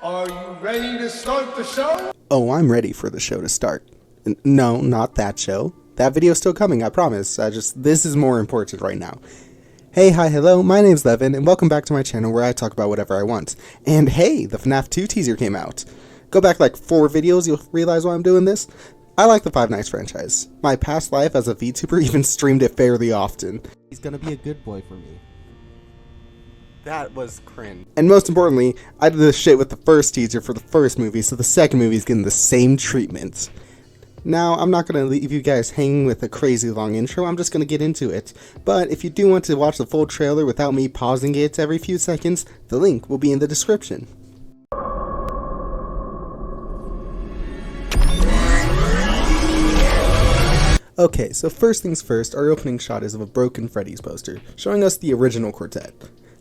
Are you ready to start the show? Oh, I'm ready for the show to start. No, not that show. That video's still coming, I promise. This is more important right now. Hey, hi, hello, my name's Levin, and welcome back to my channel where I talk about whatever I want. And hey, the Fnaf 2 teaser came out. Go back like 4 videos, you'll realize why I'm doing this. I like the Five Nights franchise. My past life as a VTuber even streamed it fairly often. He's gonna be a good boy for me. That was cringe. And most importantly, I did this shit with the first teaser for the first movie, so the second movie is getting the same treatment. Now, I'm not going to leave you guys hanging with a crazy long intro, I'm just going to get into it. But if you do want to watch the full trailer without me pausing it every few seconds, the link will be in the description. Okay, so first things first, our opening shot is of a broken Freddy's poster, showing us the original quartet.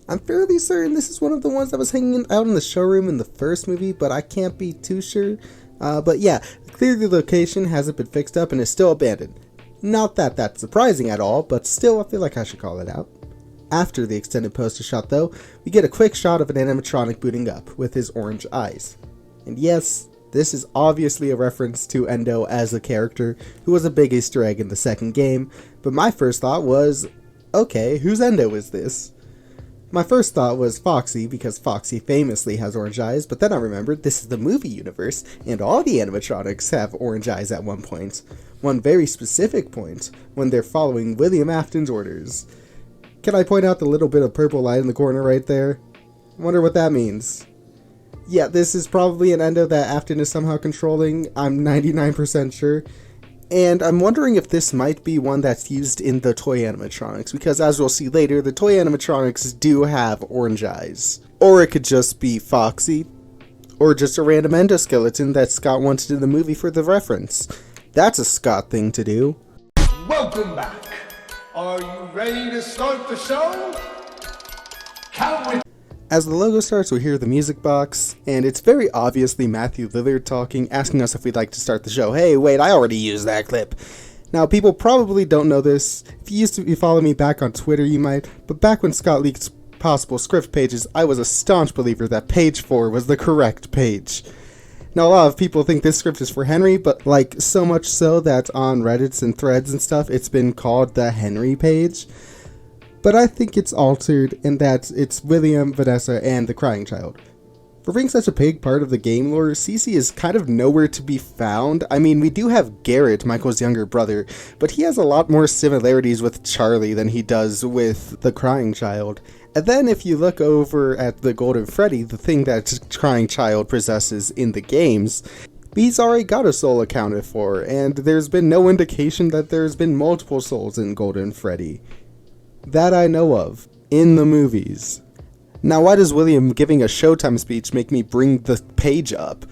I'm fairly certain this is one of the ones that was hanging out in the showroom in the first movie, but I can't be too sure. But yeah, clearly the location hasn't been fixed up and is still abandoned. Not that that's surprising at all, but still I feel like I should call it out. After the extended poster shot though, we get a quick shot of an animatronic booting up with his orange eyes. And yes, this is obviously a reference to Endo as a character who was a big Easter egg in the second game, but my first thought was, okay, whose Endo is this? My first thought was Foxy, because Foxy famously has orange eyes, but then I remembered this is the movie universe, and all the animatronics have orange eyes at one point. One very specific point, when they're following William Afton's orders. Can I point out the little bit of purple light in the corner right there? I wonder what that means. Yeah, this is probably an Endo that Afton is somehow controlling, I'm 99% sure. And I'm wondering if this might be one that's used in the toy animatronics, because as we'll see later, the toy animatronics do have orange eyes. Or it could just be Foxy, or just a random endoskeleton that Scott wanted in the movie for the reference. That's a Scott thing to do. Welcome back. Are you ready to start the show? Count with. As the logo starts, we hear the music box, and it's very obviously Matthew Lillard talking, asking us if we'd like to start the show. Hey, wait, I already used that clip. Now, people probably don't know this. If you used to follow me back on Twitter, you might, but back when Scott leaked possible script pages, I was a staunch believer that page 4 was the correct page. Now, a lot of people think this script is for Henry, but like, so much so that on Reddits and threads and stuff, it's been called the Henry page. But I think it's altered in that it's William, Vanessa, and the crying child. For being such a big part of the game lore, Cece is kind of nowhere to be found. I mean, we do have Garrett, Michael's younger brother, but he has a lot more similarities with Charlie than he does with the crying child. And then if you look over at the Golden Freddy, the thing that crying child possesses in the games, he's already got a soul accounted for, and there's been no indication that there's been multiple souls in Golden Freddy. That I know of, in the movies. Now, why does William giving a Showtime speech make me bring the page up?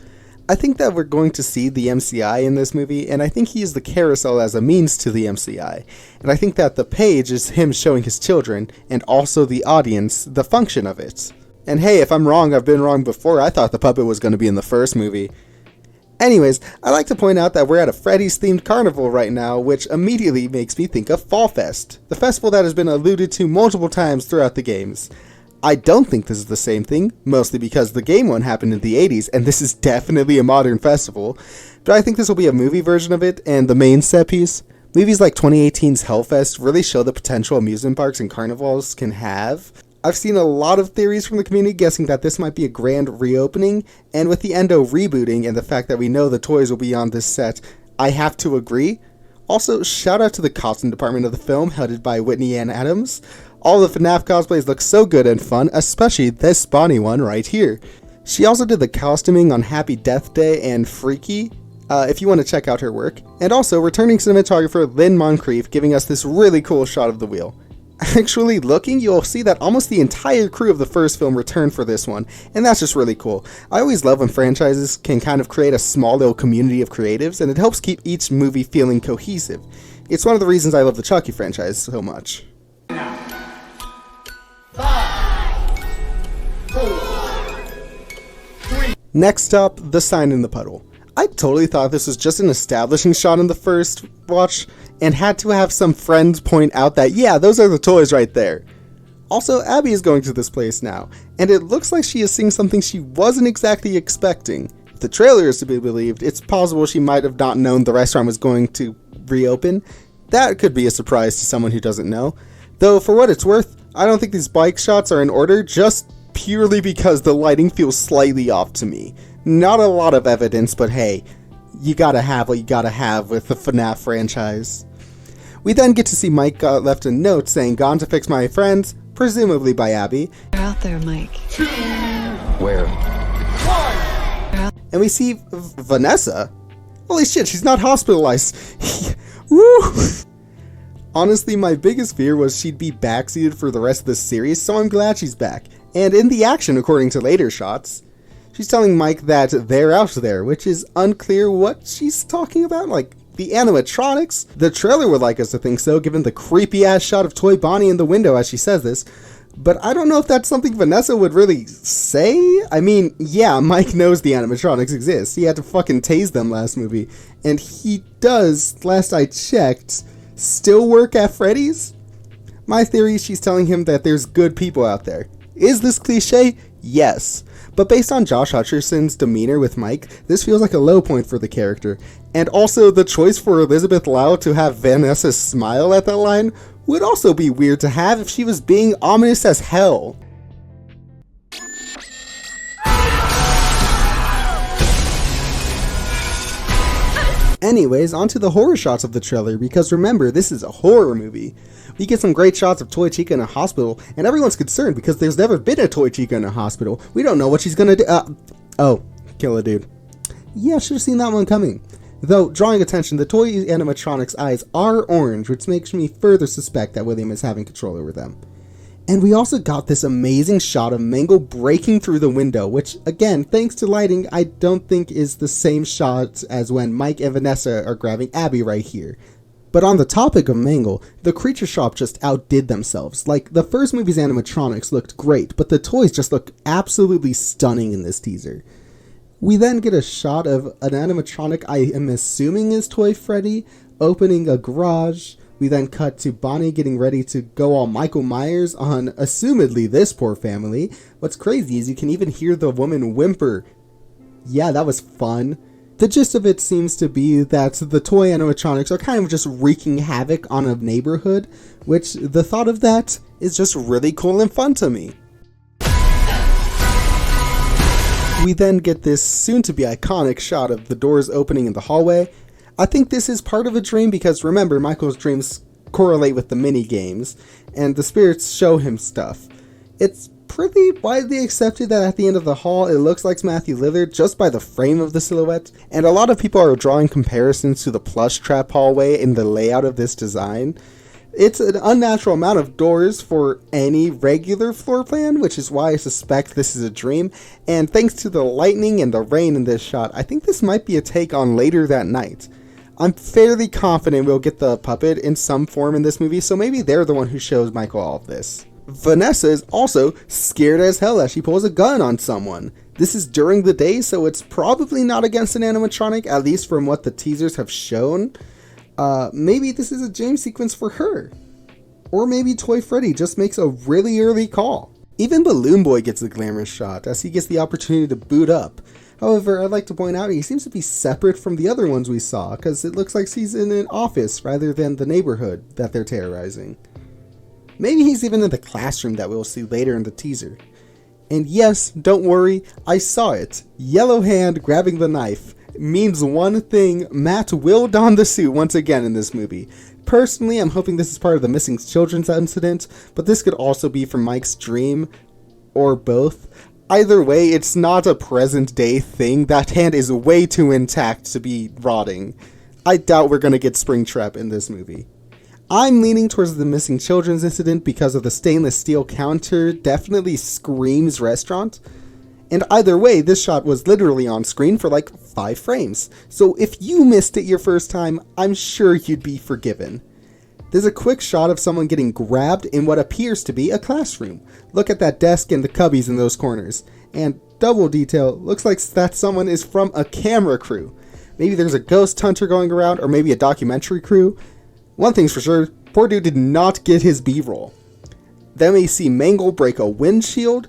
I think that we're going to see the MCI in this movie, and I think he used the carousel as a means to the MCI. And I think that the page is him showing his children, and also the audience, the function of it. And hey, if I'm wrong, I've been wrong before. I thought the puppet was going to be in the first movie. Anyways, I like to point out that we're at a Freddy's themed carnival right now, which immediately makes me think of Fall Fest, the festival that has been alluded to multiple times throughout the games. I don't think this is the same thing, mostly because the game one happened in the 80s, and this is definitely a modern festival, but I think this will be a movie version of it, and the main set piece. Movies like 2018's Hellfest really show the potential amusement parks and carnivals can have. I've seen a lot of theories from the community guessing that this might be a grand reopening, and with the Endo rebooting and the fact that we know the toys will be on this set, I have to agree. Also, shout out to the costume department of the film, headed by Whitney Ann Adams. All the FNAF cosplays look so good and fun, especially this Bonnie one right here. She also did the costuming on Happy Death Day and Freaky, if you want to check out her work. And also, returning cinematographer Lynn Moncrief giving us this really cool shot of the wheel. Actually looking, you'll see that almost the entire crew of the first film returned for this one, and that's just really cool. I always love when franchises can kind of create a small little community of creatives, and it helps keep each movie feeling cohesive. It's one of the reasons I love the Chucky franchise so much. 5, 4, 3. Next up, the sign in the puddle. I totally thought this was just an establishing shot in the first watch, and had to have some friends point out that, yeah, those are the toys right there. Also, Abby is going to this place now, and it looks like she is seeing something she wasn't exactly expecting. If the trailer is to be believed, it's possible she might have not known the restaurant was going to reopen. That could be a surprise to someone who doesn't know. Though, for what it's worth, I don't think these bike shots are in order, just purely because the lighting feels slightly off to me. Not a lot of evidence, but hey, you gotta have what you gotta have with the Fnaf franchise. We then get to see Mike left a note saying, "Gone to fix my friends," presumably by Abby. You're out there, Mike. Where? And we see Vanessa. Holy shit, she's not hospitalized. Woo! Honestly, my biggest fear was she'd be backseated for the rest of the series, so I'm glad she's back. And in the action, according to later shots, she's telling Mike that they're out there, which is unclear what she's talking about, like the animatronics. The trailer would like us to think so, given the creepy ass shot of Toy Bonnie in the window as she says this, but I don't know if that's something Vanessa would really say. I mean, yeah, Mike knows the animatronics exist. He had to fucking tase them last movie, and he does, last I checked, still work at Freddy's? My theory is she's telling him that there's good people out there. Is this cliche? Yes. But based on Josh Hutcherson's demeanor with Mike, this feels like a low point for the character. And also, the choice for Elizabeth Lau to have Vanessa smile at that line would also be weird to have if she was being ominous as hell. Anyways, onto the horror shots of the trailer, because remember, this is a horror movie. We get some great shots of Toy Chica in a hospital, and everyone's concerned because there's never been a Toy Chica in a hospital. We don't know what she's gonna do. Oh, kill a dude. Yeah, should have seen that one coming. Though, drawing attention, the toy animatronics' eyes are orange, which makes me further suspect that William is having control over them. And we also got this amazing shot of Mangled breaking through the window, which, again, thanks to lighting, I don't think is the same shot as when Mike and Vanessa are grabbing Abby right here. But on the topic of Mangled, the creature shop just outdid themselves. Like, the first movie's animatronics looked great, but the toys just look absolutely stunning in this teaser. We then get a shot of an animatronic I am assuming is Toy Freddy opening a garage. We then cut to Bonnie getting ready to go all Michael Myers on, assumedly, this poor family. What's crazy is you can even hear the woman whimper. Yeah, that was fun. The gist of it seems to be that the toy animatronics are kind of just wreaking havoc on a neighborhood, which the thought of that is just really cool and fun to me. We then get this soon-to-be iconic shot of the doors opening in the hallway. I think this is part of a dream because remember, Michael's dreams correlate with the mini-games, and the spirits show him stuff. It's pretty widely accepted that at the end of the hall it looks like Matthew Lillard just by the frame of the silhouette, and a lot of people are drawing comparisons to the plush trap hallway in the layout of this design. It's an unnatural amount of doors for any regular floor plan, which is why I suspect this is a dream, and thanks to the lightning and the rain in this shot, I think this might be a take on Later That Night. I'm fairly confident we'll get the puppet in some form in this movie, so maybe they're the one who shows Michael all of this. Vanessa is also scared as hell as she pulls a gun on someone. This is during the day, so it's probably not against an animatronic, at least from what the teasers have shown. Maybe this is a dream sequence for her. Or maybe Toy Freddy just makes a really early call. Even Balloon Boy gets a glamorous shot as he gets the opportunity to boot up. However, I'd like to point out he seems to be separate from the other ones we saw, because it looks like he's in an office rather than the neighborhood that they're terrorizing. Maybe he's even in the classroom that we'll see later in the teaser. And yes, don't worry, I saw it. Yellow hand grabbing the knife means one thing: Matt will don the suit once again in this movie. Personally, I'm hoping this is part of the missing children's incident, but this could also be from Mike's dream, or both. Either way, it's not a present day thing. That hand is way too intact to be rotting. I doubt we're gonna get Springtrap in this movie. I'm leaning towards the missing children's incident because of the stainless steel counter definitely screams restaurant. And either way, this shot was literally on screen for like 5 frames. So if you missed it your first time, I'm sure you'd be forgiven. There's a quick shot of someone getting grabbed in what appears to be a classroom. Look at that desk and the cubbies in those corners. And double detail, looks like that someone is from a camera crew. Maybe there's a ghost hunter going around, or maybe a documentary crew. One thing's for sure, poor dude did not get his B-roll. Then we see Mangled break a windshield.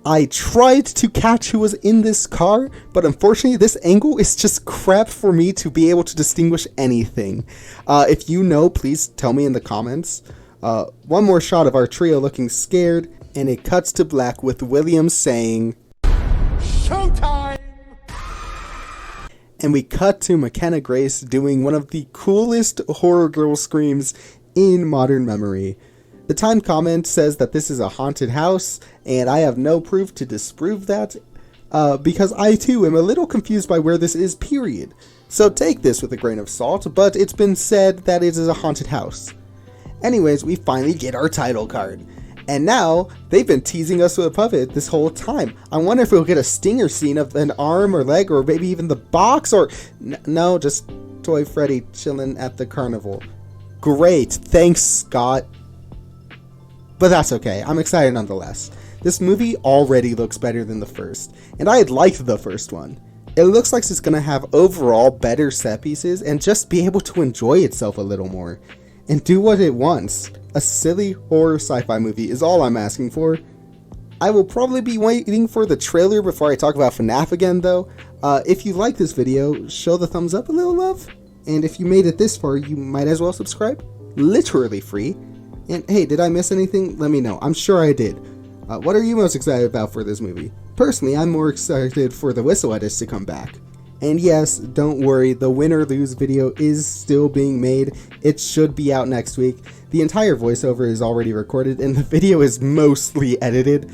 I tried to catch who was in this car, but unfortunately this angle is just crap for me to be able to distinguish anything. If you know, please tell me in the comments. One more shot of our trio looking scared, and it cuts to black with William saying, Showtime! And we cut to McKenna Grace doing one of the coolest horror girl screams in modern memory. The timed comment says that this is a haunted house, and I have no proof to disprove that, because I too am a little confused by where this is, period. So take this with a grain of salt, but it's been said that it is a haunted house. Anyways, we finally get our title card. And now, they've been teasing us with a puppet this whole time. I wonder if we'll get a stinger scene of an arm or leg, or maybe even the box, or... No, just Toy Freddy chilling at the carnival. Great, thanks, Scott. But that's okay, I'm excited nonetheless. This movie already looks better than the first, and I had liked the first one. It looks like it's gonna have overall better set pieces and just be able to enjoy itself a little more. And do what it wants. A silly horror sci-fi movie is all I'm asking for. I will probably be waiting for the trailer before I talk about Fnaf again though. If you like this video, show the thumbs up a little love. And if you made it this far, you might as well subscribe. Literally free. And hey, did I miss anything? Let me know. I'm sure I did. What are you most excited about for this movie? Personally, I'm more excited for the whistle edits to come back. And yes, don't worry, the win or lose video is still being made. It should be out next week. The entire voiceover is already recorded and the video is mostly edited.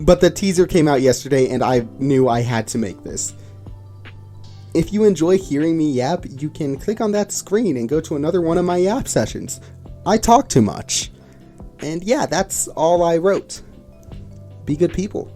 But the teaser came out yesterday and I knew I had to make this. If you enjoy hearing me yap, you can click on that screen and go to another one of my yap sessions. I talk too much. And yeah, that's all I wrote. Be good people.